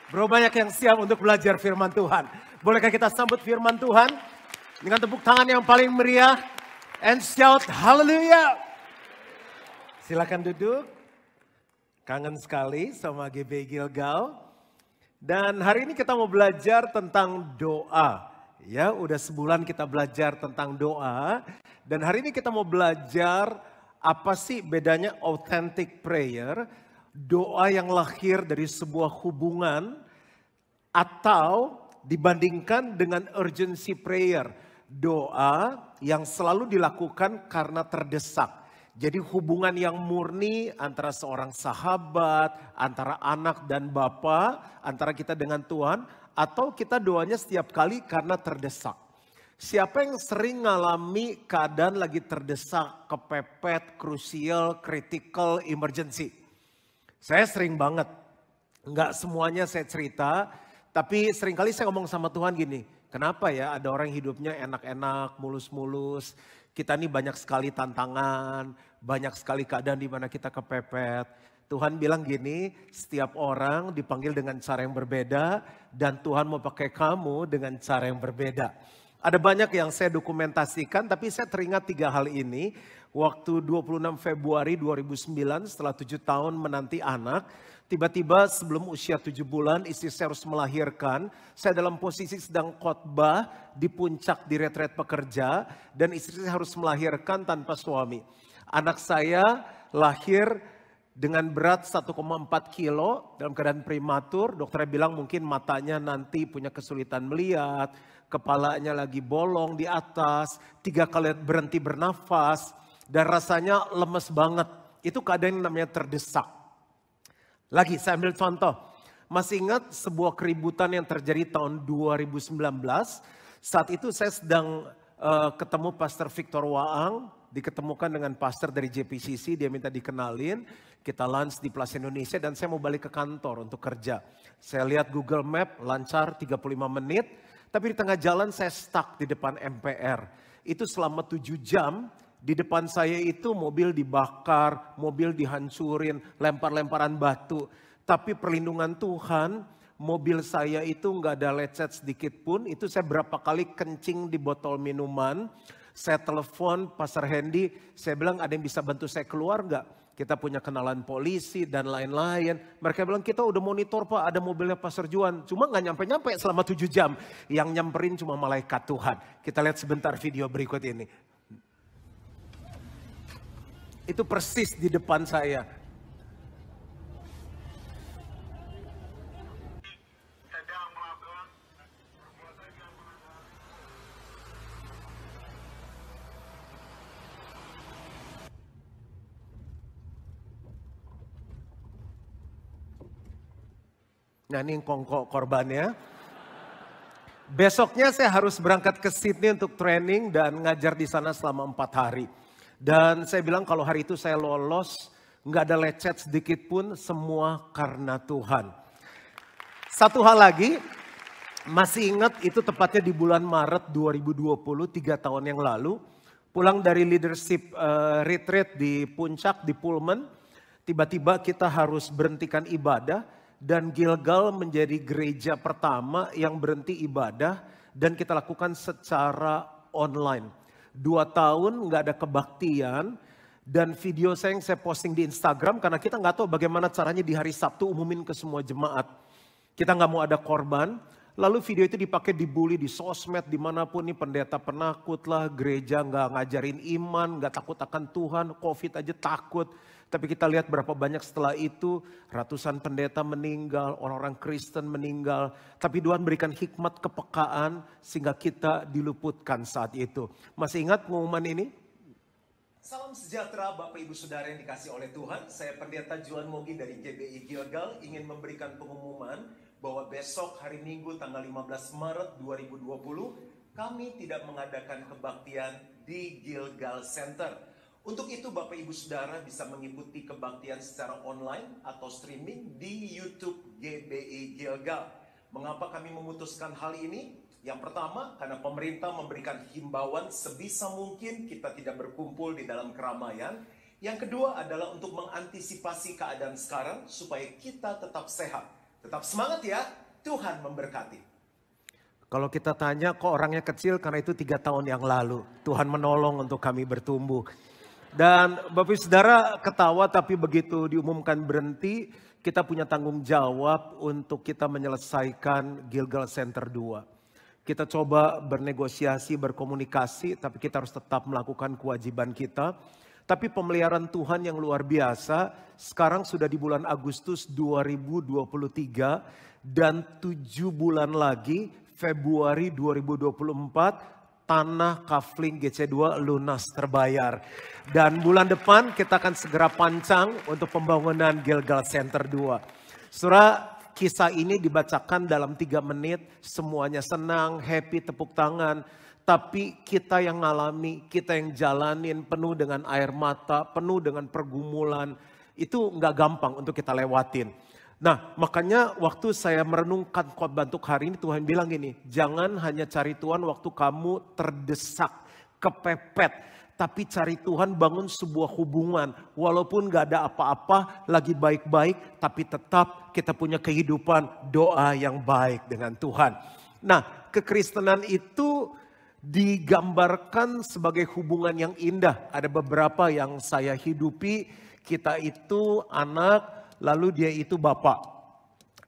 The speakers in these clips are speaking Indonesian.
Bro, banyak yang siap untuk belajar firman Tuhan. Bolehkah kita sambut firman Tuhan dengan tepuk tangan yang paling meriah and shout haleluya. Silakan duduk. Kangen sekali sama GBI Gilgal. Dan hari ini kita mau belajar tentang doa. Ya, udah sebulan kita belajar tentang doa. Dan hari ini kita mau belajar apa sih bedanya authentic prayer, doa yang lahir dari sebuah hubungan, atau dibandingkan dengan urgency prayer, doa yang selalu dilakukan karena terdesak. Jadi hubungan yang murni antara seorang sahabat, antara anak dan bapa, antara kita dengan Tuhan, atau kita doanya setiap kali karena terdesak. Siapa yang sering ngalami keadaan lagi terdesak, kepepet, krusial, critical, emergency? Saya sering banget, nggak semuanya saya cerita, tapi seringkali saya ngomong sama Tuhan gini, kenapa ya ada orang hidupnya enak-enak, mulus-mulus, kita nih banyak sekali tantangan, banyak sekali keadaan di mana kita kepepet. Tuhan bilang gini, setiap orang dipanggil dengan cara yang berbeda dan Tuhan mau pakai kamu dengan cara yang berbeda. Ada banyak yang saya dokumentasikan, tapi saya teringat 3 hal ini. Waktu 26 Februari 2009 setelah 7 tahun menanti anak, tiba-tiba sebelum usia 7 bulan istri saya harus melahirkan. Saya dalam posisi sedang khotbah di puncak di retret pekerja dan istri saya harus melahirkan tanpa suami. Anak saya lahir dengan berat 1,4 kilo dalam keadaan prematur. Dokternya bilang mungkin matanya nanti punya kesulitan melihat, kepalanya lagi bolong di atas, 3 kali berhenti bernafas. Dan rasanya lemes banget. Itu keadaan yang namanya terdesak. Lagi saya ambil contoh. Masih ingat sebuah keributan yang terjadi tahun 2019. Saat itu saya sedang ketemu Pastor Victor Waang. Diketemukan dengan pastor dari JPCC. Dia minta dikenalin. Kita lunch di Plaza Indonesia dan saya mau balik ke kantor untuk kerja. Saya lihat Google Map lancar 35 menit. Tapi di tengah jalan saya stuck di depan MPR. Itu selama 7 jam. Di depan saya itu mobil dibakar, mobil dihancurin, lempar-lemparan batu. Tapi perlindungan Tuhan, mobil saya itu nggak ada lecet sedikit pun. Itu saya berapa kali kencing di botol minuman. Saya telepon Pastor Hendy, saya bilang ada yang bisa bantu saya keluar nggak? Kita punya kenalan polisi dan lain-lain. Mereka bilang kita udah monitor Pak, ada mobilnya Pastor Juan. Cuma nggak nyampe-nyampe selama 7 jam. Yang nyamperin cuma malaikat Tuhan. Kita lihat sebentar video berikut ini. Itu persis di depan saya. Nah ini korbannya. Besoknya saya harus berangkat ke Sydney untuk training dan ngajar di sana selama 4 hari. Dan saya bilang kalau hari itu saya lolos, nggak ada lecet sedikit pun, semua karena Tuhan. Satu hal lagi, masih ingat itu tepatnya di bulan Maret 2020, 3 tahun yang lalu. Pulang dari leadership retreat di puncak, di Pullman. Tiba-tiba kita harus berhentikan ibadah. Dan Gilgal menjadi gereja pertama yang berhenti ibadah. Dan kita lakukan secara online. 2 tahun nggak ada kebaktian dan video yang saya posting di Instagram karena kita nggak tahu bagaimana caranya di hari Sabtu umumin ke semua jemaat. Kita nggak mau ada korban. Lalu video itu dipakai dibully di sosmed dimanapun nih, pendeta penakut lah, gereja nggak ngajarin iman, nggak takut akan Tuhan, COVID aja takut. Tapi kita lihat berapa banyak setelah itu, ratusan pendeta meninggal, orang-orang Kristen meninggal. Tapi Tuhan berikan hikmat kepekaan sehingga kita diluputkan saat itu. Masih ingat pengumuman ini? Salam sejahtera Bapak Ibu Saudara yang dikasih oleh Tuhan. Saya Pendeta Juan Mogi dari GBI Gilgal ingin memberikan pengumuman bahwa besok hari Minggu tanggal 15 Maret 2020 kami tidak mengadakan kebaktian di Gilgal Center. Untuk itu Bapak Ibu Saudara bisa mengikuti kebaktian secara online atau streaming di YouTube GBI Gilgal. Mengapa kami memutuskan hal ini? Yang pertama, karena pemerintah memberikan himbauan sebisa mungkin kita tidak berkumpul di dalam keramaian. Yang kedua adalah untuk mengantisipasi keadaan sekarang supaya kita tetap sehat. Tetap semangat ya, Tuhan memberkati. Kalau kita tanya kok orangnya kecil, karena itu 3 tahun yang lalu. Tuhan menolong untuk kami bertumbuh. Dan Bapak Saudara ketawa, tapi begitu diumumkan berhenti, kita punya tanggung jawab untuk kita menyelesaikan Gilgal Center 2. Kita coba bernegosiasi, berkomunikasi, tapi kita harus tetap melakukan kewajiban kita. Tapi pemeliharaan Tuhan yang luar biasa, sekarang sudah di bulan Agustus 2023, dan 7 bulan lagi, Februari 2024, tanah kafling GC2 lunas terbayar. Dan bulan depan kita akan segera pancang untuk pembangunan Gilgal Center 2. Saudara, kisah ini dibacakan dalam 3 menit, semuanya senang, happy, tepuk tangan. Tapi kita yang ngalami, kita yang jalanin penuh dengan air mata, penuh dengan pergumulan, itu nggak gampang untuk kita lewatin. Nah, makanya waktu saya merenungkan khotbah untuk hari ini, Tuhan bilang gini, jangan hanya cari Tuhan waktu kamu terdesak, kepepet. Tapi cari Tuhan, bangun sebuah hubungan. Walaupun gak ada apa-apa, lagi baik-baik, tapi tetap kita punya kehidupan doa yang baik dengan Tuhan. Nah, kekristenan itu digambarkan sebagai hubungan yang indah. Ada beberapa yang saya hidupi, kita itu anak, lalu dia itu bapak.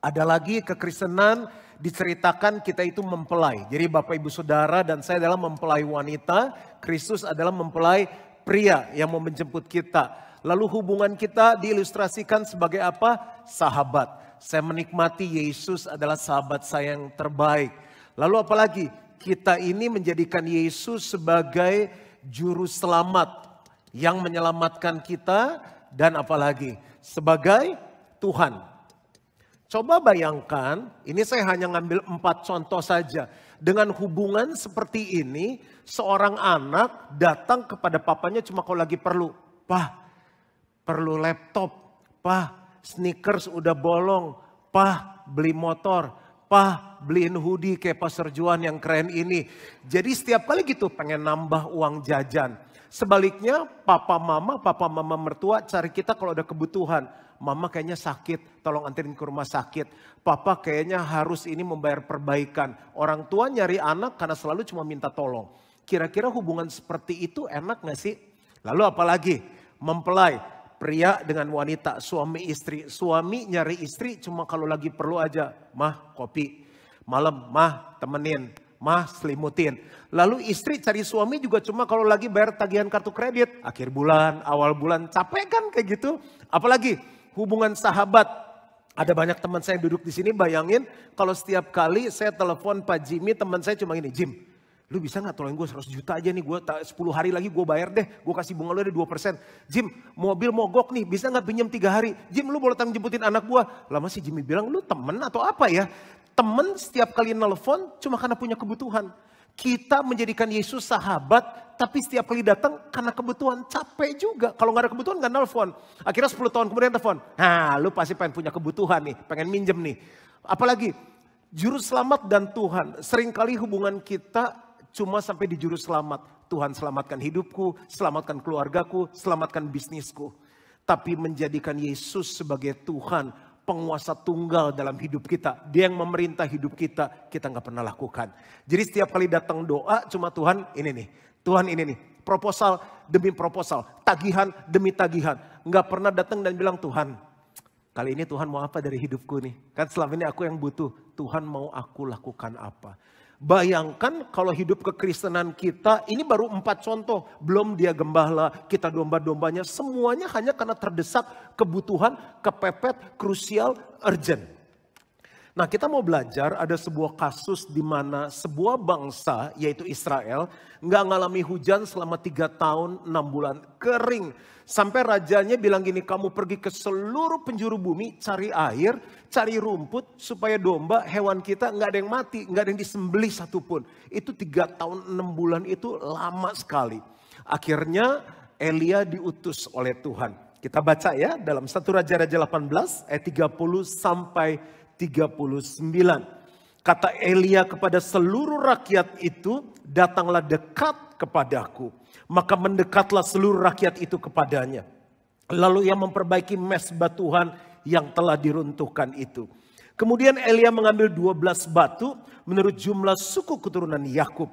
Ada lagi kekristenan diceritakan kita itu mempelai. Jadi Bapak Ibu Saudara dan saya adalah mempelai wanita. Kristus adalah mempelai pria yang mau menjemput kita. Lalu hubungan kita diilustrasikan sebagai apa? Sahabat. Saya menikmati Yesus adalah sahabat saya yang terbaik. Lalu apalagi? Kita ini menjadikan Yesus sebagai juru selamat yang menyelamatkan kita, dan apalagi sebagai Tuhan. Coba bayangkan, ini saya hanya ngambil 4 contoh saja. Dengan hubungan seperti ini, seorang anak datang kepada papanya cuma kalau lagi perlu. Pah, perlu laptop. Pah, sneakers udah bolong. Pah, beli motor. Pah, beliin hoodie kayak Pastor Juan yang keren ini. Jadi setiap kali gitu pengen nambah uang jajan. Sebaliknya papa mama mertua cari kita kalau ada kebutuhan. Mama kayaknya sakit, tolong anterin ke rumah sakit. Papa kayaknya harus ini membayar perbaikan. Orang tua nyari anak karena selalu cuma minta tolong. Kira-kira hubungan seperti itu enak gak sih? Lalu apalagi mempelai, pria dengan wanita, suami istri. Suami nyari istri cuma kalau lagi perlu aja. Mah kopi, malam mah temenin. Mah selimutin. Lalu istri cari suami juga cuma kalau lagi bayar tagihan kartu kredit. Akhir bulan, awal bulan, capek kan kayak gitu. Apalagi hubungan sahabat. Ada banyak teman saya yang duduk di sini, bayangin kalau setiap kali saya telepon Pak Jimmy, teman saya cuma gini, Jim, lu bisa gak tolongin gue 100 juta aja nih, gue 10 hari lagi gue bayar deh, gue kasih bunga lu ada 2%. Jim, mobil mogok nih, bisa gak pinjam 3 hari? Jim, lu boleh tanggung jemputin anak gue. Lama si Jimmy bilang, lu temen atau apa ya? Temen setiap kali nelfon cuma karena punya kebutuhan. Kita menjadikan Yesus sahabat, tapi setiap kali datang karena kebutuhan. Capek juga, kalau gak ada kebutuhan gak nelfon. Akhirnya 10 tahun kemudian telepon. Nah, lu pasti pengen punya kebutuhan nih, pengen minjem nih. Apalagi, juru selamat dan Tuhan. Seringkali hubungan kita cuma sampai di juru selamat. Tuhan selamatkan hidupku, selamatkan keluargaku, selamatkan bisnisku. Tapi menjadikan Yesus sebagai Tuhan, penguasa tunggal dalam hidup kita. Dia yang memerintah hidup kita, kita gak pernah lakukan. Jadi setiap kali datang doa cuma Tuhan ini nih. Tuhan ini nih. Proposal demi proposal, tagihan demi tagihan. Gak pernah datang dan bilang, Tuhan kali ini Tuhan mau apa dari hidupku nih. Kan selama ini aku yang butuh, Tuhan mau aku lakukan apa. Bayangkan kalau hidup kekristenan kita, ini baru 4 contoh. Belum dia gembala, kita domba-dombanya. Semuanya hanya karena terdesak kebutuhan, kepepet, krusial, urgent. Nah, kita mau belajar ada sebuah kasus di mana sebuah bangsa, yaitu Israel, nggak ngalami hujan selama 3 tahun 6 bulan. Kering. Sampai rajanya bilang gini, kamu pergi ke seluruh penjuru bumi, cari air, cari rumput, supaya domba, hewan kita nggak ada yang mati, nggak ada yang disembelih satupun. Itu 3 tahun 6 bulan itu lama sekali. Akhirnya Elia diutus oleh Tuhan. Kita baca ya dalam 1 Raja-Raja 18 ayat 30 sampai 39. Kata Elia kepada seluruh rakyat itu, datanglah dekat kepadaku. Maka mendekatlah seluruh rakyat itu kepadanya. Lalu ia memperbaiki mezbah Tuhan yang telah diruntuhkan itu. Kemudian Elia mengambil 12 batu menurut jumlah suku keturunan Yakub.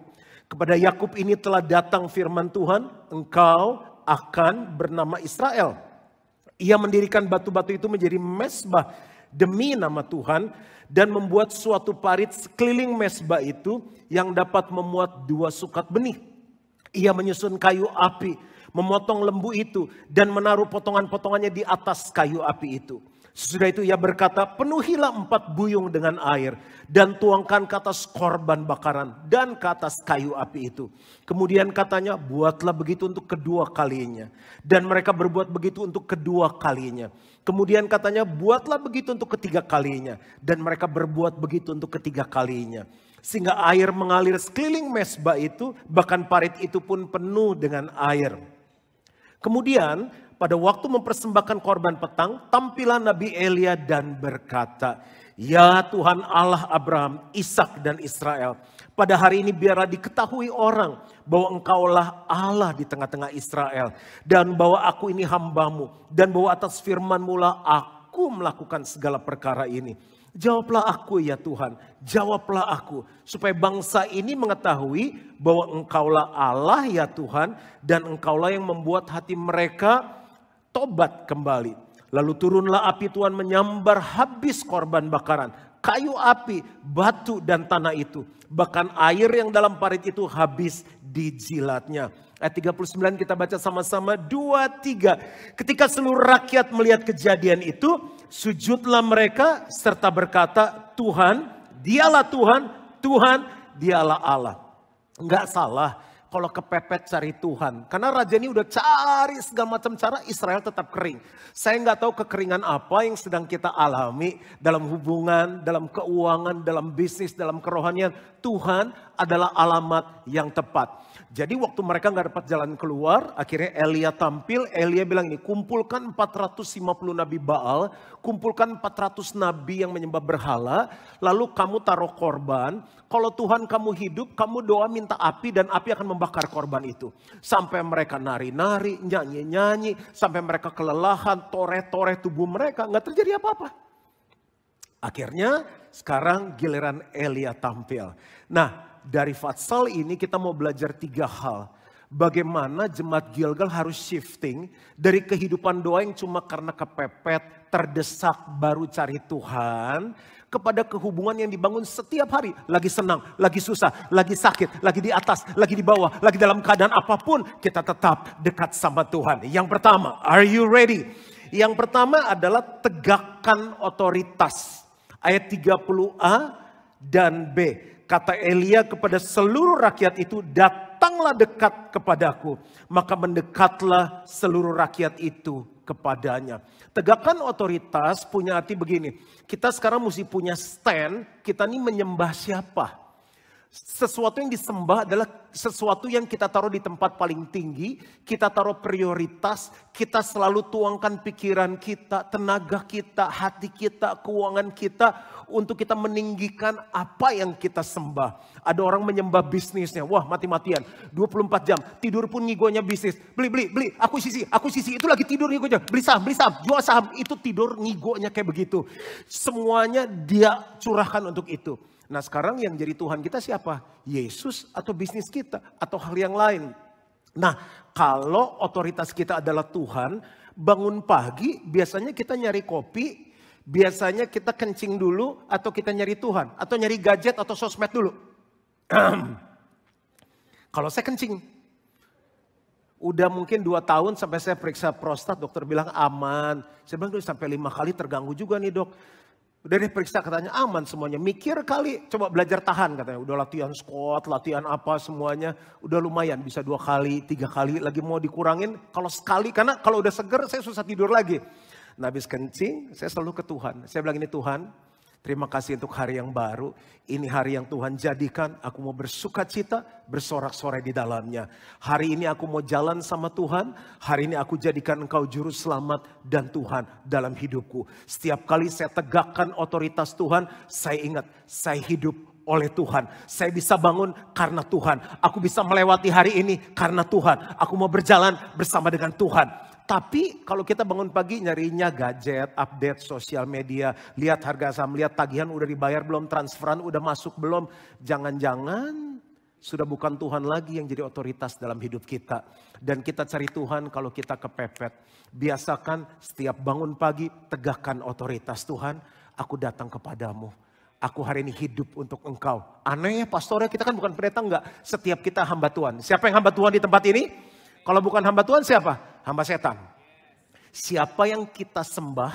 Kepada Yakub ini telah datang firman Tuhan, engkau akan bernama Israel. Ia mendirikan batu-batu itu menjadi mezbah demi nama Tuhan dan membuat suatu parit sekeliling mezbah itu yang dapat memuat 2 sukat benih. Ia menyusun kayu api, memotong lembu itu dan menaruh potongan-potongannya di atas kayu api itu. Sesudah itu ia berkata, penuhilah 4 buyung dengan air dan tuangkan ke atas korban bakaran dan ke atas kayu api itu. Kemudian katanya, buatlah begitu untuk kedua kalinya. Dan mereka berbuat begitu untuk kedua kalinya. Kemudian katanya, buatlah begitu untuk ketiga kalinya. Dan mereka berbuat begitu untuk ketiga kalinya. Sehingga air mengalir sekeliling mezbah itu, bahkan parit itu pun penuh dengan air. Kemudian pada waktu mempersembahkan korban petang, tampillah Nabi Elia dan berkata, ya Tuhan Allah Abraham, Ishak dan Israel, pada hari ini biarlah diketahui orang bahwa engkaulah Allah di tengah-tengah Israel. Dan bahwa aku ini hambamu, dan bahwa atas firman-Mu lah aku melakukan segala perkara ini. Jawablah aku ya Tuhan, jawablah aku. Supaya bangsa ini mengetahui bahwa engkaulah Allah ya Tuhan. Dan engkaulah yang membuat hati mereka tobat kembali. Lalu turunlah api Tuhan menyambar habis korban bakaran, kayu api, batu dan tanah itu. Bahkan air yang dalam parit itu habis dijilatnya. Ayat 39 kita baca sama-sama, 2, 3. Ketika seluruh rakyat melihat kejadian itu, sujudlah mereka serta berkata, Tuhan, dialah Tuhan, Tuhan, dialah Allah. Enggak salah kalau kepepet cari Tuhan. Karena raja ini udah cari segala macam cara, Israel tetap kering. Saya nggak tahu kekeringan apa yang sedang kita alami dalam hubungan, dalam keuangan, dalam bisnis, dalam kerohanian. Tuhan adalah alamat yang tepat. Jadi waktu mereka nggak dapat jalan keluar, akhirnya Elia tampil. Elia bilang ini, kumpulkan 450 nabi Baal, kumpulkan 400 nabi yang menyembah berhala, lalu kamu taruh korban. Kalau Tuhan kamu hidup, kamu doa minta api dan api akan membakar korban itu. Sampai mereka nari-nari, nyanyi-nyanyi, sampai mereka kelelahan, toreh-toreh tubuh mereka, nggak terjadi apa-apa. Akhirnya sekarang giliran Elia tampil. Nah, dari Fatsal ini kita mau belajar 3 hal. Bagaimana jemaat Gilgal harus shifting dari kehidupan doa yang cuma karena kepepet, terdesak baru cari Tuhan, kepada kehubungan yang dibangun setiap hari. Lagi senang, lagi susah, lagi sakit, lagi di atas, lagi di bawah, lagi dalam keadaan apapun, kita tetap dekat sama Tuhan. Yang pertama, are you ready? Yang pertama adalah tegakkan otoritas. Ayat 30a dan b. Kata Elia kepada seluruh rakyat itu, datanglah dekat kepadaku. Maka mendekatlah seluruh rakyat itu kepadanya. Tegakkan otoritas punya arti begini. Kita sekarang mesti punya stand, kita ini menyembah siapa? Sesuatu yang disembah adalah sesuatu yang kita taruh di tempat paling tinggi, kita taruh prioritas, kita selalu tuangkan pikiran kita, tenaga kita, hati kita, keuangan kita untuk kita meninggikan apa yang kita sembah. Ada orang menyembah bisnisnya, wah mati-matian, 24 jam, tidur pun ngigonya bisnis, beli, akuisisi, itu lagi tidur ngigonya, beli saham, jual saham, itu tidur ngigonya kayak begitu. Semuanya dia curahkan untuk itu. Nah sekarang yang jadi Tuhan kita siapa? Yesus atau bisnis kita atau hal yang lain. Nah kalau otoritas kita adalah Tuhan, bangun pagi biasanya kita nyari kopi, biasanya kita kencing dulu atau kita nyari Tuhan. Atau nyari gadget atau sosmed dulu. Kalau saya kencing, udah mungkin 2 tahun sampai saya periksa prostat, dokter bilang aman. Saya bilang sampai 5 kali terganggu juga nih dok. Udah diperiksa katanya aman semuanya. Mikir kali, coba belajar tahan katanya. Udah latihan squat, latihan apa semuanya. Udah lumayan, bisa 2 kali, 3 kali. Lagi mau dikurangin, kalau sekali. Karena kalau udah seger saya susah tidur lagi. Nah habis kencing, saya selalu ke Tuhan. Saya bilang ini Tuhan, terima kasih untuk hari yang baru. Ini hari yang Tuhan jadikan. Aku mau bersuka cita, bersorak-sorai di dalamnya. Hari ini aku mau jalan sama Tuhan. Hari ini aku jadikan Engkau juru selamat dan Tuhan dalam hidupku. Setiap kali saya tegakkan otoritas Tuhan, saya ingat saya hidup oleh Tuhan. Saya bisa bangun karena Tuhan. Aku bisa melewati hari ini karena Tuhan. Aku mau berjalan bersama dengan Tuhan. Tapi kalau kita bangun pagi nyarinya gadget, update sosial media, lihat harga saham, lihat tagihan udah dibayar belum, transferan udah masuk belum. Jangan-jangan sudah bukan Tuhan lagi yang jadi otoritas dalam hidup kita. Dan kita cari Tuhan kalau kita kepepet. Biasakan setiap bangun pagi tegakkan otoritas. Tuhan, aku datang kepadamu. Aku hari ini hidup untuk Engkau. Aneh ya pastornya, kita kan bukan pendeta, enggak. Setiap kita hamba Tuhan. Siapa yang hamba Tuhan di tempat ini? Kalau bukan hamba Tuhan siapa? Hamba setan. Siapa yang kita sembah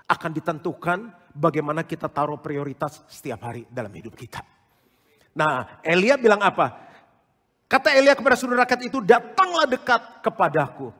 akan ditentukan bagaimana kita taruh prioritas setiap hari dalam hidup kita. Nah, Elia bilang apa? Kata Elia kepada seluruh rakyat itu, datanglah dekat kepadaku.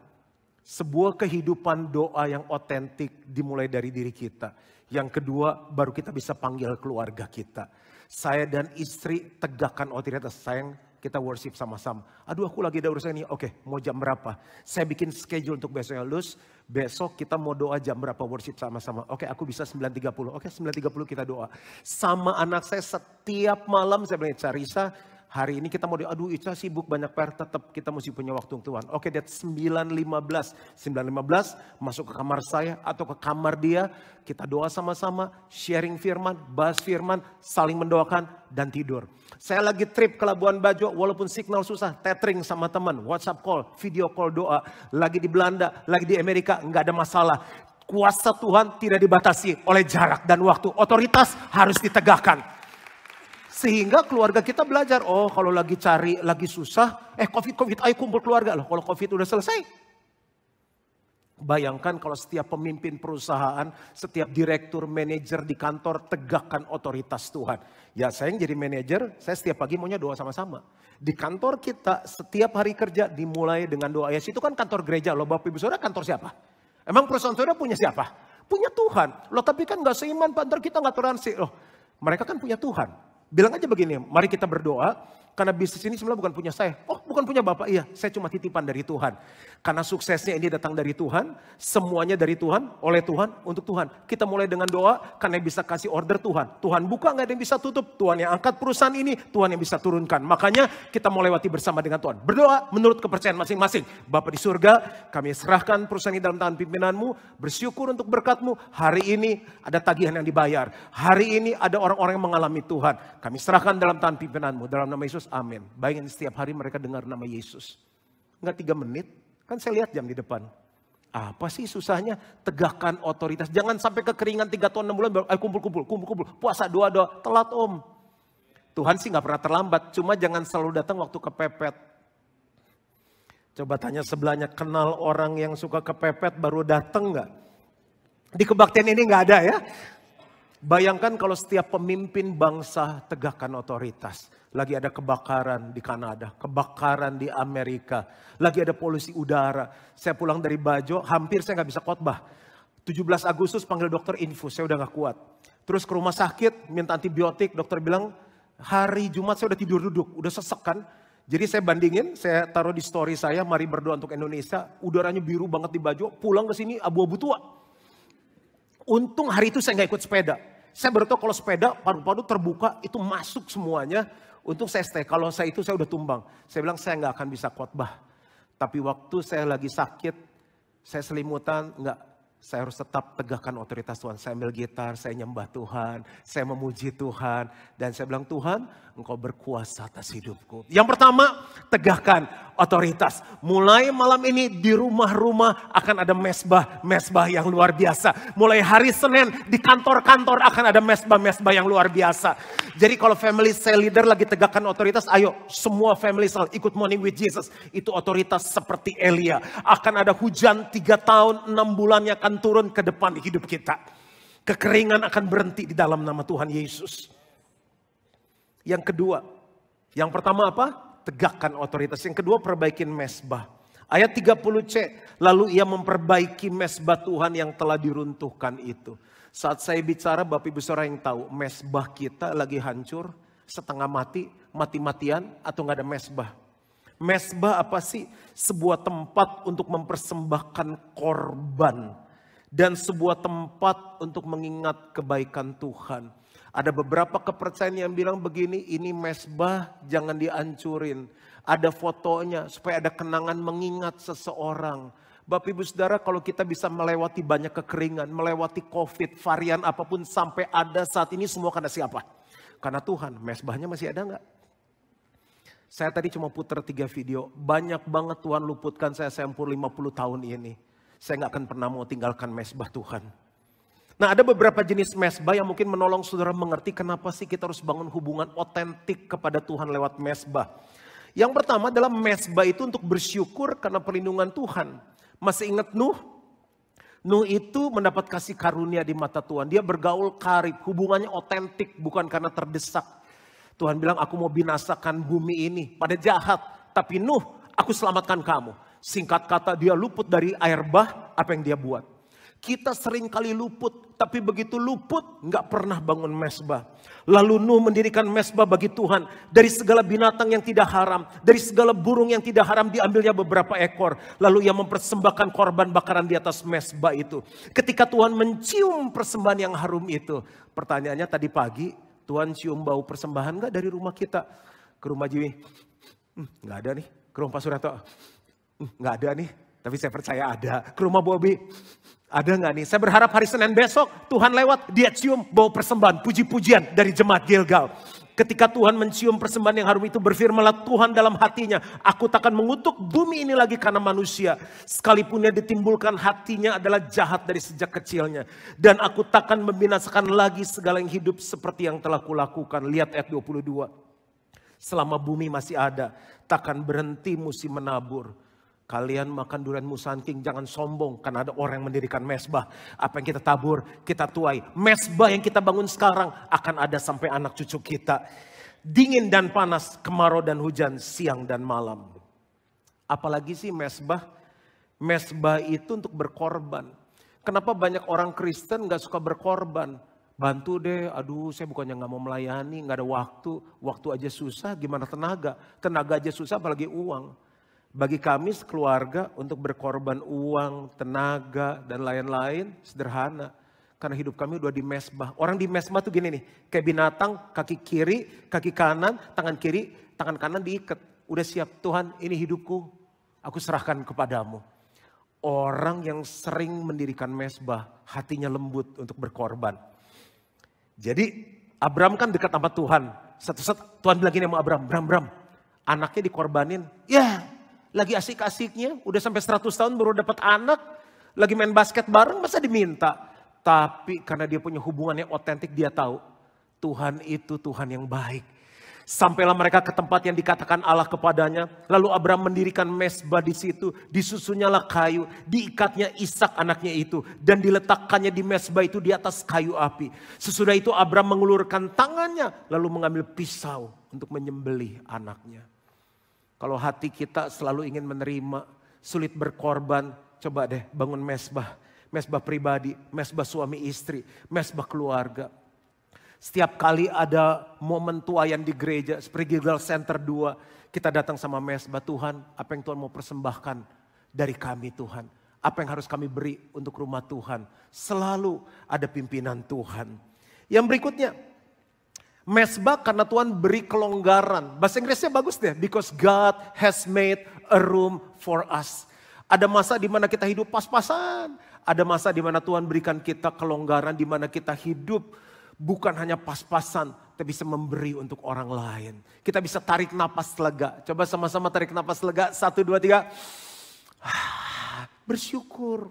Sebuah kehidupan doa yang otentik dimulai dari diri kita. Yang kedua, baru kita bisa panggil keluarga kita. Saya dan istri tegakkan otoritas. Sayang, kita worship sama-sama. Aduh, aku lagi ada urusan ini. Oke, mau jam berapa? Saya bikin schedule untuk besoknya. Lus, besok kita mau doa jam berapa worship sama-sama. Oke, aku bisa 9.30. Oke, 9.30 kita doa. Sama anak saya setiap malam saya bilang, Carissa, hari ini kita mau doa. Aduh, Ica sibuk banyak PR, tetap kita mesti punya waktu untuk Tuhan. Oke, that's 9.15. 9.15 masuk ke kamar saya atau ke kamar dia. Kita doa sama-sama, sharing firman, bahas firman, saling mendoakan dan tidur. Saya lagi trip ke Labuan Bajo, walaupun signal susah, tethering sama teman, WhatsApp call, video call doa. Lagi di Belanda, lagi di Amerika, nggak ada masalah. Kuasa Tuhan tidak dibatasi oleh jarak dan waktu. Otoritas harus ditegakkan. Sehingga keluarga kita belajar, oh kalau lagi cari, lagi susah, COVID, ayo kumpul keluarga. Loh, kalau COVID udah selesai. Bayangkan kalau setiap pemimpin perusahaan, setiap direktur, manajer di kantor tegakkan otoritas Tuhan. Ya saya yang jadi manajer, saya setiap pagi maunya doa sama-sama. Di kantor kita setiap hari kerja dimulai dengan doa. Ya situ kan kantor gereja loh, Bapak Ibu Saudara kantor siapa? Emang perusahaan saudara punya siapa? Punya Tuhan. Loh tapi kan gak seiman, Pak, ntar kita gak toleransi. Loh mereka kan punya Tuhan. Bilang aja begini, mari kita berdoa, karena bisnis ini sebenarnya bukan punya saya. Oh bukan punya Bapak, iya saya cuma titipan dari Tuhan. Karena suksesnya ini datang dari Tuhan, semuanya dari Tuhan, oleh Tuhan, untuk Tuhan. Kita mulai dengan doa, karena bisa kasih order Tuhan. Tuhan buka, gak ada yang bisa tutup. Tuhan yang angkat perusahaan ini, Tuhan yang bisa turunkan. Makanya kita mau lewati bersama dengan Tuhan. Berdoa menurut kepercayaan masing-masing. Bapak di surga, kami serahkan perusahaan ini dalam tangan pimpinanmu, bersyukur untuk berkat-Mu. Hari ini ada tagihan yang dibayar. Hari ini ada orang-orang yang mengalami Tuhan. Kami serahkan dalam tangan pimpinanmu, dalam nama Yesus, amin. Bayangin setiap hari mereka dengar nama Yesus. Enggak 3 menit, kan saya lihat jam di depan. Apa sih susahnya? Tegakkan otoritas. Jangan sampai kekeringan 3 tahun 6 bulan, ayo kumpul. Puasa doa, telat om. Tuhan sih gak pernah terlambat, cuma jangan selalu datang waktu kepepet. Coba tanya sebelahnya, kenal orang yang suka kepepet baru datang gak? Di kebaktian ini gak ada ya. Bayangkan kalau setiap pemimpin bangsa tegakkan otoritas. Lagi ada kebakaran di Kanada, kebakaran di Amerika. Lagi ada polusi udara. Saya pulang dari Bajo, hampir saya gak bisa khotbah. 17 Agustus panggil dokter infus, saya udah gak kuat. Terus ke rumah sakit, minta antibiotik, dokter bilang hari Jumat saya udah tidur duduk, udah sesek kan. Jadi saya bandingin, saya taruh di story saya, mari berdoa untuk Indonesia. Udaranya biru banget di Bajo, pulang ke sini abu-abu tua. Untung hari itu saya gak ikut sepeda. Saya baru tahu kalau sepeda paru-paru terbuka itu masuk semuanya. Untung saya stay. Kalau saya itu saya udah tumbang. Saya bilang saya nggak akan bisa khotbah. Tapi waktu saya lagi sakit, saya selimutan, enggak. Saya harus tetap tegakkan otoritas Tuhan. Saya ambil gitar, saya nyembah Tuhan, saya memuji Tuhan. Dan saya bilang, Tuhan, Engkau berkuasa atas hidupku. Yang pertama, tegakkan otoritas. Mulai malam ini di rumah-rumah akan ada mesbah yang luar biasa. Mulai hari Senin di kantor-kantor akan ada mesbah yang luar biasa. Jadi kalau family cell leader lagi tegakkan otoritas, ayo semua family cell ikut morning with Jesus. Itu otoritas seperti Elia. Akan ada hujan 3 tahun, 6 bulan yang akan turun ke depan di hidup kita. Kekeringan akan berhenti di dalam nama Tuhan Yesus. Yang kedua, yang pertama apa? Tegakkan otoritas. Yang kedua, perbaikin mesbah. Ayat 30C, lalu ia memperbaiki mesbah Tuhan yang telah diruntuhkan itu. Saat saya bicara, Bapak Ibu Saudara yang tahu, mesbah kita lagi hancur, setengah mati, mati-matian, atau nggak ada mesbah. Mesbah apa sih? Sebuah tempat untuk mempersembahkan korban. Dan sebuah tempat untuk mengingat kebaikan Tuhan. Ada beberapa kepercayaan yang bilang begini, ini mesbah jangan dihancurin. Ada fotonya supaya ada kenangan mengingat seseorang. Bapak Ibu Saudara, kalau kita bisa melewati banyak kekeringan, melewati COVID, varian apapun sampai ada saat ini semua karena siapa? Karena Tuhan. Mesbahnya masih ada nggak? Saya tadi cuma putar 3 video. Banyak banget Tuhan luputkan saya sempur 50 tahun ini. Saya nggak akan pernah mau tinggalkan mesbah Tuhan. Nah, ada beberapa jenis mesbah yang mungkin menolong saudara mengerti kenapa sih kita harus bangun hubungan otentik kepada Tuhan lewat mesbah. Yang pertama adalah mesbah itu untuk bersyukur karena perlindungan Tuhan. Masih ingat Nuh? Nuh itu mendapat kasih karunia di mata Tuhan. Dia bergaul karib, hubungannya otentik bukan karena terdesak. Tuhan bilang aku mau binasakan bumi ini pada jahat. Tapi Nuh, aku selamatkan kamu. Singkat kata dia luput dari air bah, apa yang dia buat. Kita sering kali luput, tapi begitu luput nggak pernah bangun mesbah. Lalu Nuh mendirikan mesbah bagi Tuhan. Dari segala binatang yang tidak haram, dari segala burung yang tidak haram diambilnya beberapa ekor. Lalu ia mempersembahkan korban bakaran di atas mesbah itu. Ketika Tuhan mencium persembahan yang harum itu. Pertanyaannya tadi pagi, Tuhan cium bau persembahan nggak dari rumah kita? Ke rumah Jiwi, nggak ada nih. Ke rumah Pak Surato, nggak ada nih. Tapi saya percaya ada. Ke rumah Bobi, ada nggak nih? Saya berharap hari Senin besok Tuhan lewat, dia cium bau persembahan, puji-pujian dari jemaat Gilgal. Ketika Tuhan mencium persembahan yang harum itu, berfirmanlah Tuhan dalam hatinya, aku takkan mengutuk bumi ini lagi karena manusia. Sekalipun yang ditimbulkan hatinya adalah jahat dari sejak kecilnya. Dan aku takkan membinasakan lagi segala yang hidup seperti yang telah kulakukan. Lihat ayat 22. Selama bumi masih ada, takkan berhenti musim menabur. Kalian makan durian musangking, jangan sombong karena ada orang yang mendirikan mesbah. Apa yang kita tabur, kita tuai. Mesbah yang kita bangun sekarang akan ada sampai anak cucu kita. Dingin dan panas, kemarau dan hujan, siang dan malam. Apalagi sih mesbah? Mesbah itu untuk berkorban. Kenapa banyak orang Kristen gak suka berkorban? Bantu deh, aduh saya bukannya gak mau melayani, gak ada waktu. Waktu aja susah, gimana tenaga? Tenaga aja susah apalagi uang. Bagi kami sekeluarga untuk berkorban uang, tenaga, dan lain-lain sederhana. Karena hidup kami udah di mesbah. Orang di mesbah tuh gini nih, kayak binatang, kaki kiri, kaki kanan, tangan kiri, tangan kanan diikat. Udah siap, Tuhan ini hidupku, aku serahkan kepadamu. Orang yang sering mendirikan mesbah, hatinya lembut untuk berkorban. Jadi Abram kan dekat sama Tuhan. Satu-satu Tuhan bilang gini sama Abram, anaknya dikorbanin, ya. Lagi asik-asiknya, udah sampai 100 tahun baru dapat anak, lagi main basket bareng masa diminta. Tapi karena dia punya hubungan yang otentik, dia tahu Tuhan itu Tuhan yang baik. Sampailah mereka ke tempat yang dikatakan Allah kepadanya. Lalu Abraham mendirikan mesbah di situ, disusunyalah kayu, diikatnya Ishak anaknya itu, dan diletakkannya di mesbah itu di atas kayu api. Sesudah itu Abraham mengulurkan tangannya, lalu mengambil pisau untuk menyembelih anaknya. Kalau hati kita selalu ingin menerima, sulit berkorban, coba deh bangun mesbah. Mesbah pribadi, mesbah suami istri, mesbah keluarga. Setiap kali ada momen tuayan di gereja, seperti Gilgal Center 2, kita datang sama mesbah. Tuhan, apa yang Tuhan mau persembahkan dari kami Tuhan? Apa yang harus kami beri untuk rumah Tuhan? Selalu ada pimpinan Tuhan. Yang berikutnya, mesbah karena Tuhan beri kelonggaran. Bahasa Inggrisnya bagus deh. Because God has made a room for us. Ada masa di mana kita hidup pas-pasan. Ada masa di mana Tuhan berikan kita kelonggaran. Di mana kita hidup bukan hanya pas-pasan. Tapi bisa memberi untuk orang lain. Kita bisa tarik napas lega. Coba sama-sama tarik napas lega. 1, 2, 3. Bersyukur.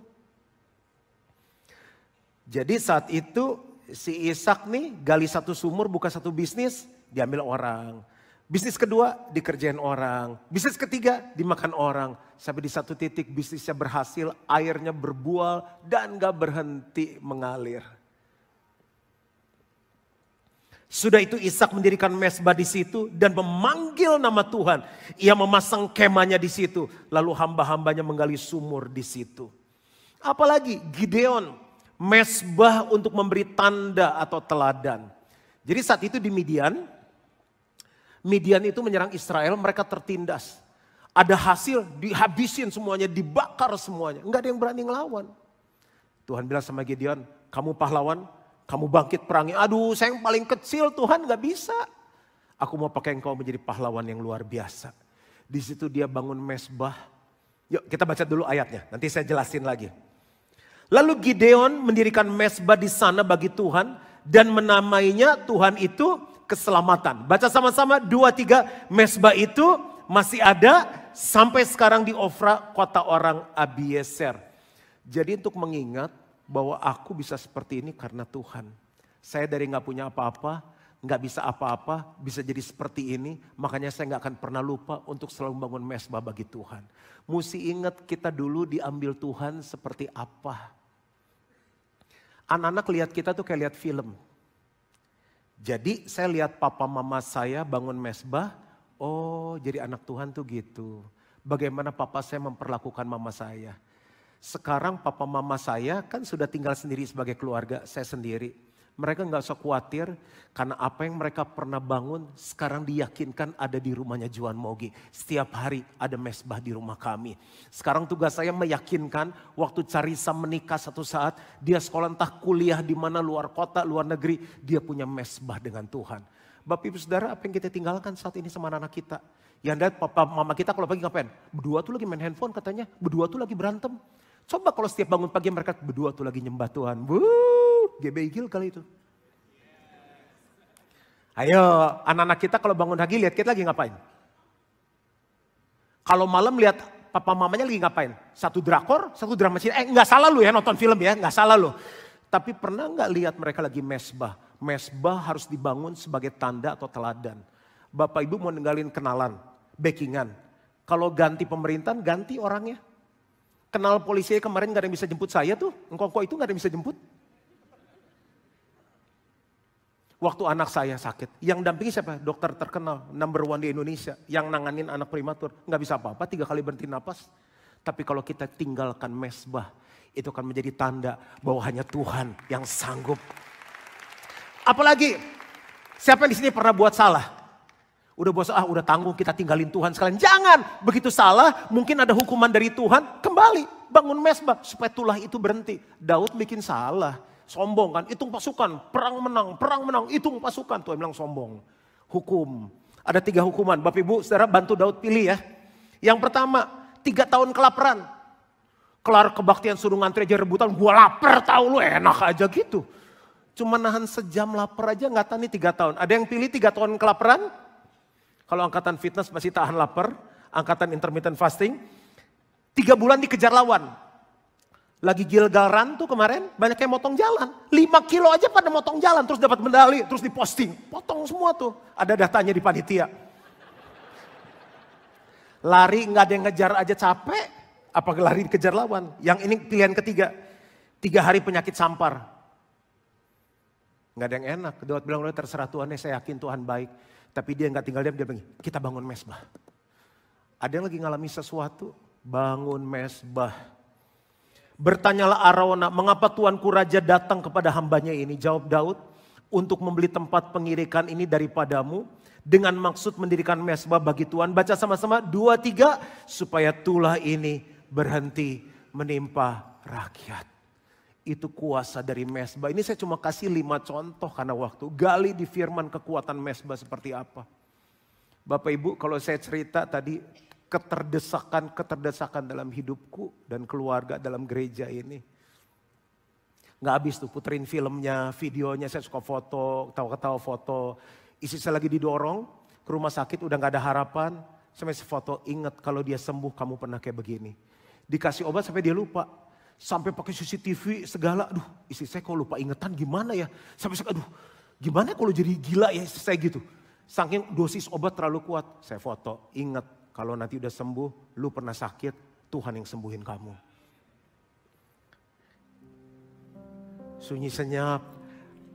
Jadi saat itu si Ishak nih gali satu sumur, buka satu bisnis, diambil orang. Bisnis kedua dikerjain orang. Bisnis ketiga dimakan orang. Sampai di satu titik bisnisnya berhasil, airnya berbual dan gak berhenti mengalir. Sudah itu Ishak mendirikan mesbah di situ dan memanggil nama Tuhan. Ia memasang kemahnya di situ. Lalu hamba-hambanya menggali sumur di situ. Apalagi Gideon. Mesbah untuk memberi tanda atau teladan. Jadi saat itu di Midian itu menyerang Israel, mereka tertindas. Ada hasil, dihabisin semuanya, dibakar semuanya. Enggak ada yang berani ngelawan. Tuhan bilang sama Gideon, kamu pahlawan, kamu bangkit perangi. Aduh saya yang paling kecil Tuhan, gak bisa. Aku mau pakai engkau menjadi pahlawan yang luar biasa. Di situ dia bangun mesbah Yuk kita baca dulu ayatnya, nanti saya jelasin lagi. Lalu Gideon mendirikan mezbah di sana bagi Tuhan dan menamainya Tuhan itu keselamatan. Baca sama-sama 2-3, mezbah itu masih ada sampai sekarang di Ofra, kota orang Abiezer. Jadi untuk mengingat bahwa aku bisa seperti ini karena Tuhan. Saya dari gak punya apa-apa, gak bisa apa-apa, bisa jadi seperti ini. Makanya saya gak akan pernah lupa untuk selalu membangun mezbah bagi Tuhan. Mesti ingat kita dulu diambil Tuhan seperti apa. Anak-anak lihat kita tuh kayak lihat film. Jadi saya lihat papa mama saya bangun mezbah. Oh jadi anak Tuhan tuh gitu. Bagaimana papa saya memperlakukan mama saya. Sekarang papa mama saya kan sudah tinggal sendiri sebagai keluarga, saya sendiri. Mereka gak usah khawatir karena apa yang mereka pernah bangun sekarang diyakinkan ada di rumahnya Juan Mogi. Setiap hari ada mezbah di rumah kami. Sekarang tugas saya meyakinkan waktu Carissa menikah satu saat, dia sekolah entah kuliah di mana, luar kota, luar negeri, dia punya mezbah dengan Tuhan. Bapak Ibu Saudara, apa yang kita tinggalkan saat ini sama anak-anak kita? Yang lihat papa mama kita kalau pagi ngapain? Berdua tuh lagi main handphone katanya, berdua tuh lagi berantem. Coba kalau setiap bangun pagi mereka berdua tuh lagi nyembah Tuhan. GBI Gil kali itu. Ayo anak-anak kita kalau bangun pagi lihat kita lagi ngapain? Kalau malam lihat papa mamanya lagi ngapain? Satu drakor, satu drama Cina. Nggak salah lu ya nonton film ya, nggak salah lu. Tapi pernah nggak lihat mereka lagi mezbah? Mezbah harus dibangun sebagai tanda atau teladan. Bapak Ibu mau ninggalin kenalan, backingan. Kalau ganti pemerintahan, ganti orangnya. Kenal polisi kemarin gak ada yang bisa jemput saya tuh. Engkau itu gak ada yang bisa jemput. Waktu anak saya sakit, yang dampingi siapa? Dokter terkenal, number 1 di Indonesia. Yang nanganin anak prematur, gak bisa apa-apa, 3 kali berhenti napas. Tapi kalau kita tinggalkan mezbah, itu akan menjadi tanda bahwa hanya Tuhan yang sanggup. Apalagi, siapa yang di sini pernah buat salah? Udah tanggung kita tinggalin Tuhan sekalian. Jangan, begitu salah mungkin ada hukuman dari Tuhan. Kembali, bangun mezbah supaya tulah itu berhenti. Daud bikin salah, sombong kan. Hitung pasukan, perang menang, hitung pasukan. Tuhan bilang sombong. Hukum, ada 3 hukuman. Bapak Ibu saudara bantu Daud pilih ya. Yang pertama, 3 tahun kelaparan. Kelar kebaktian suruh ngantri aja rebutan. Gua lapar tahu lu, enak aja gitu. Cuma nahan sejam lapar aja gak tahan nih 3 tahun. Ada yang pilih 3 tahun kelaparan? Kalau angkatan fitness masih tahan lapar, angkatan intermittent fasting, 3 bulan dikejar lawan. Lagi Gilgal Run tuh kemarin, banyak yang motong jalan. 5 kilo aja pada motong jalan, terus dapat medali, terus diposting. Potong semua tuh, ada datanya di panitia. Lari nggak ada yang ngejar aja capek, apalagi lari dikejar lawan. Yang ini pilihan ketiga, 3 hari penyakit sampar. Nggak ada yang enak, Daud bilang, terserah Tuhan, saya yakin Tuhan baik. Tapi dia nggak tinggal diam, dia bilang, kita bangun mezbah. Ada yang lagi ngalami sesuatu, bangun mezbah. Bertanyalah Arauna, mengapa Tuanku Raja datang kepada hambanya ini? Jawab Daud, untuk membeli tempat pengirikan ini daripadamu, dengan maksud mendirikan mezbah bagi Tuhan. Baca sama-sama 2-3, supaya tulah ini berhenti menimpa rakyat. Itu kuasa dari mezbah. Ini saya cuma kasih 5 contoh karena waktu. Gali di firman kekuatan mezbah seperti apa. Bapak Ibu kalau saya cerita tadi keterdesakan dalam hidupku dan keluarga dalam gereja ini. Nggak habis tuh puterin filmnya, videonya, saya suka foto, ketawa-ketawa foto. Istri saya lagi didorong ke rumah sakit udah nggak ada harapan. Saya masih foto, ingat kalau dia sembuh kamu pernah kayak begini. Dikasih obat sampai dia lupa. Sampai pakai CCTV segala, aduh istri saya kok lupa ingetan gimana ya. Sampai aduh gimana kalau jadi gila ya istri saya gitu. Saking dosis obat terlalu kuat. Saya foto, ingat kalau nanti udah sembuh, lu pernah sakit, Tuhan yang sembuhin kamu. Sunyi senyap,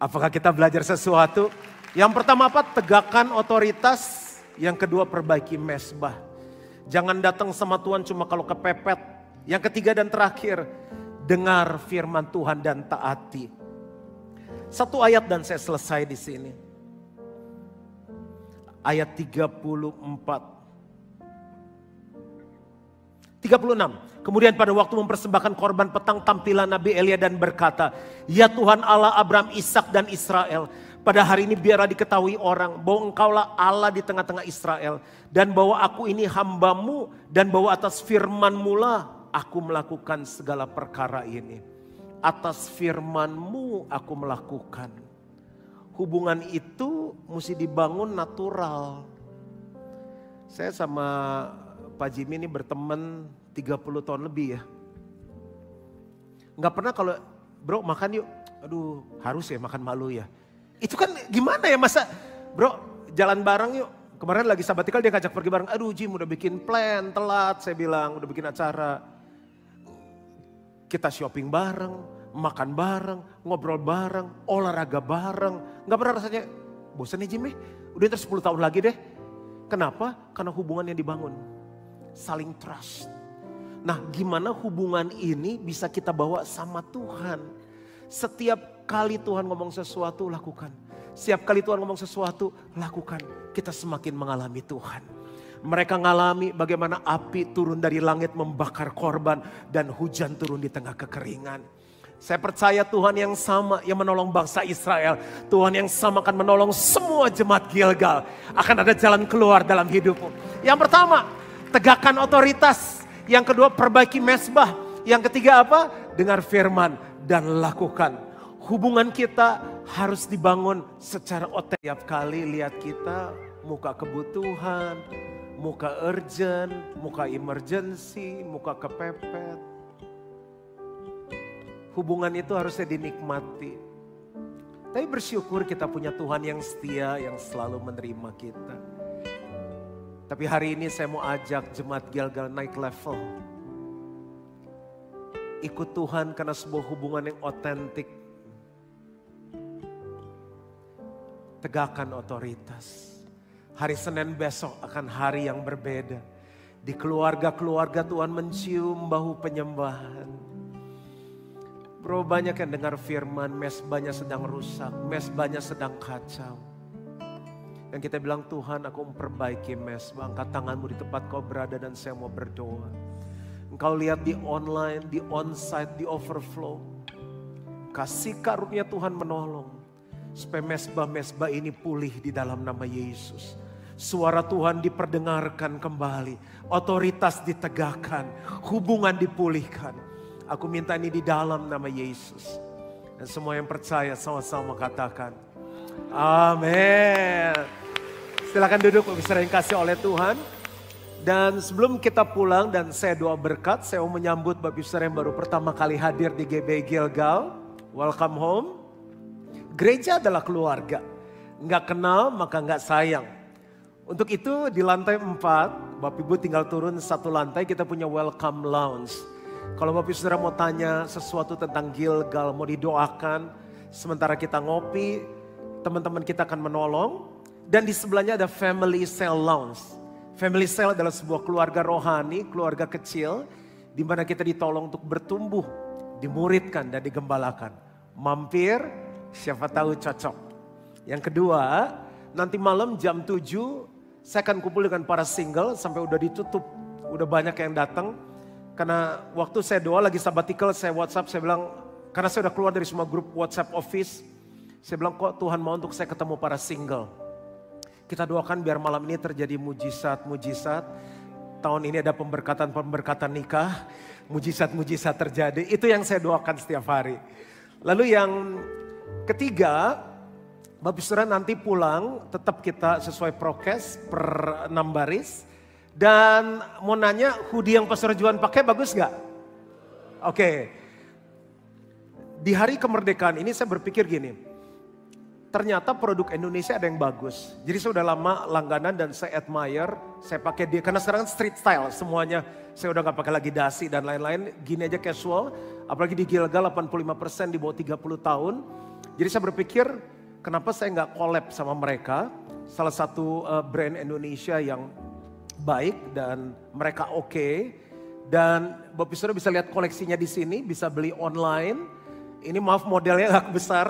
apakah kita belajar sesuatu? Yang pertama apa? Tegakkan otoritas. Yang kedua perbaiki mezbah. Jangan datang sama Tuhan cuma kalau kepepet. Yang ketiga dan terakhir, dengar firman Tuhan dan taati. 1 ayat dan saya selesai di sini. Ayat 36. Kemudian pada waktu mempersembahkan korban petang, tampilan Nabi Elia dan berkata, ya Tuhan Allah Abraham, Ishak dan Israel, Pada hari ini biarlah diketahui orang bahwa engkaulah Allah di tengah-tengah Israel. Dan bahwa aku ini hambamu dan bahwa atas firman-Mu lah aku melakukan segala perkara ini. Atas firman-Mu aku melakukan. Hubungan itu mesti dibangun natural. Saya sama Pak Jimmy ini berteman 30 tahun lebih ya. Nggak pernah kalau bro makan yuk, aduh harus ya makan malu ya. Itu kan gimana ya masa bro jalan bareng yuk. Kemarin lagi sabatikal dia ngajak pergi bareng. Aduh Jim udah bikin plan telat saya bilang. Udah bikin acara. Kita shopping bareng, makan bareng, ngobrol bareng, olahraga bareng. Gak pernah rasanya bosan nih Jim udah ntar 10 tahun lagi deh. Kenapa? Karena hubungan yang dibangun. Saling trust. Nah gimana hubungan ini bisa kita bawa sama Tuhan. Setiap kali Tuhan ngomong sesuatu, lakukan. Setiap kali Tuhan ngomong sesuatu, lakukan. Kita semakin mengalami Tuhan. Mereka ngalami bagaimana api turun dari langit membakar korban. Dan hujan turun di tengah kekeringan. Saya percaya Tuhan yang sama yang menolong bangsa Israel. Tuhan yang sama akan menolong semua jemaat Gilgal. Akan ada jalan keluar dalam hidupmu. Yang pertama, tegakkan otoritas. Yang kedua, perbaiki mezbah. Yang ketiga apa? Dengar firman dan lakukan. Hubungan kita harus dibangun secara otentik. Tiap kali lihat kita muka kebutuhan, muka urgent, muka emergency, muka kepepet. Hubungan itu harusnya dinikmati. Tapi bersyukur kita punya Tuhan yang setia, yang selalu menerima kita. Tapi hari ini saya mau ajak jemaat Gilgal naik level. Ikut Tuhan karena sebuah hubungan yang otentik. Tegakkan otoritas. Hari Senin besok akan hari yang berbeda. Di keluarga-keluarga Tuhan mencium bau penyembahan. Bro banyak yang dengar firman, mezbahnya sedang rusak, mezbahnya sedang kacau. Dan kita bilang Tuhan aku memperbaiki mezbah, angkat tanganmu di tempat kau berada dan saya mau berdoa. Engkau lihat di online, di onsite, di overflow. Kasih karunia Tuhan menolong. Supaya mezbah-mezbah ini pulih di dalam nama Yesus. Suara Tuhan diperdengarkan kembali. Otoritas ditegakkan. Hubungan dipulihkan. Aku minta ini di dalam nama Yesus. Dan semua yang percaya sama-sama katakan. Amin. Silakan duduk Bapak yang kasih oleh Tuhan. Dan sebelum kita pulang dan saya doa berkat. Saya mau menyambut Bapak yang baru pertama kali hadir di GBI Gilgal. Welcome home. Gereja adalah keluarga. Nggak kenal maka nggak sayang. Untuk itu di lantai 4, Bapak Ibu tinggal turun satu lantai kita punya welcome lounge. Kalau Bapak Ibu Saudara mau tanya sesuatu tentang Gilgal, mau didoakan. Sementara kita ngopi, teman-teman kita akan menolong. Dan di sebelahnya ada family cell lounge. Family cell adalah sebuah keluarga rohani, keluarga kecil. Di mana kita ditolong untuk bertumbuh, dimuridkan dan digembalakan. Mampir. Siapa tahu cocok. Yang kedua, nanti malam jam 7 saya akan kumpul dengan para single sampai udah ditutup. Udah banyak yang datang. Karena waktu saya doa lagi sabbatical saya WhatsApp, saya bilang karena saya udah keluar dari semua grup WhatsApp office. Saya bilang kok Tuhan mau untuk saya ketemu para single. Kita doakan biar malam ini terjadi mujizat-mujizat. Tahun ini ada pemberkatan-pemberkatan nikah. Mujizat-mujizat terjadi. Itu yang saya doakan setiap hari. Lalu yang ketiga, Bapak Saudara nanti pulang tetap kita sesuai prokes per 6 baris. Dan mau nanya hoodie yang Pastor Juan pakai bagus gak? Oke. Di hari kemerdekaan ini saya berpikir gini. Ternyata produk Indonesia ada yang bagus. Jadi saya udah lama langganan dan saya admire. Saya pakai dia karena sekarang street style semuanya. Saya udah gak pakai lagi dasi dan lain-lain. Gini aja casual. Apalagi di Gilgal 85% di bawah 30 tahun. Jadi saya berpikir kenapa saya nggak collab sama mereka. Salah satu brand Indonesia yang baik dan mereka oke. Dan Bapak Saudara bisa lihat koleksinya di sini, bisa beli online. Ini maaf modelnya agak besar.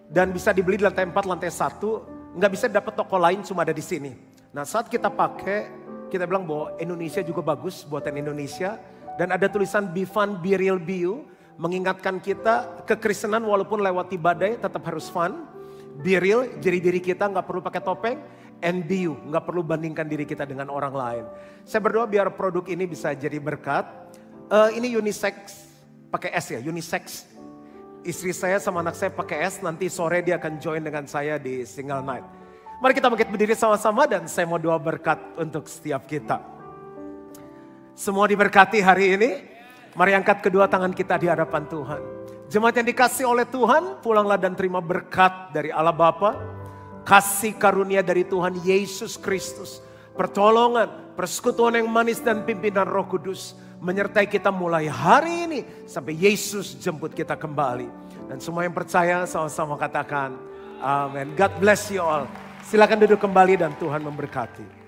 Dan bisa dibeli di lantai 4, lantai 1. Nggak bisa dapat toko lain, cuma ada di sini. Nah saat kita pakai, kita bilang bahwa Indonesia juga bagus, buatan Indonesia. Dan ada tulisan Be Fun, Be Real, Be You. Mengingatkan kita kekristenan walaupun lewati badai tetap harus fun. Be real, jadi diri kita nggak perlu pakai topeng. And be you, nggak perlu bandingkan diri kita dengan orang lain. Saya berdoa biar produk ini bisa jadi berkat. Ini unisex, pakai S ya, unisex. Istri saya sama anak saya pakai S, nanti sore dia akan join dengan saya di single night. Mari kita bangkit berdiri sama-sama dan saya mau doa berkat untuk setiap kita. Semua diberkati hari ini. Mari angkat kedua tangan kita di hadapan Tuhan. Jemaat yang dikasih oleh Tuhan, pulanglah dan terima berkat dari Allah Bapa, kasih karunia dari Tuhan Yesus Kristus, pertolongan, persekutuan yang manis dan pimpinan Roh Kudus menyertai kita mulai hari ini sampai Yesus jemput kita kembali. Dan semua yang percaya sama-sama katakan amin. God bless you all. Silakan duduk kembali dan Tuhan memberkati.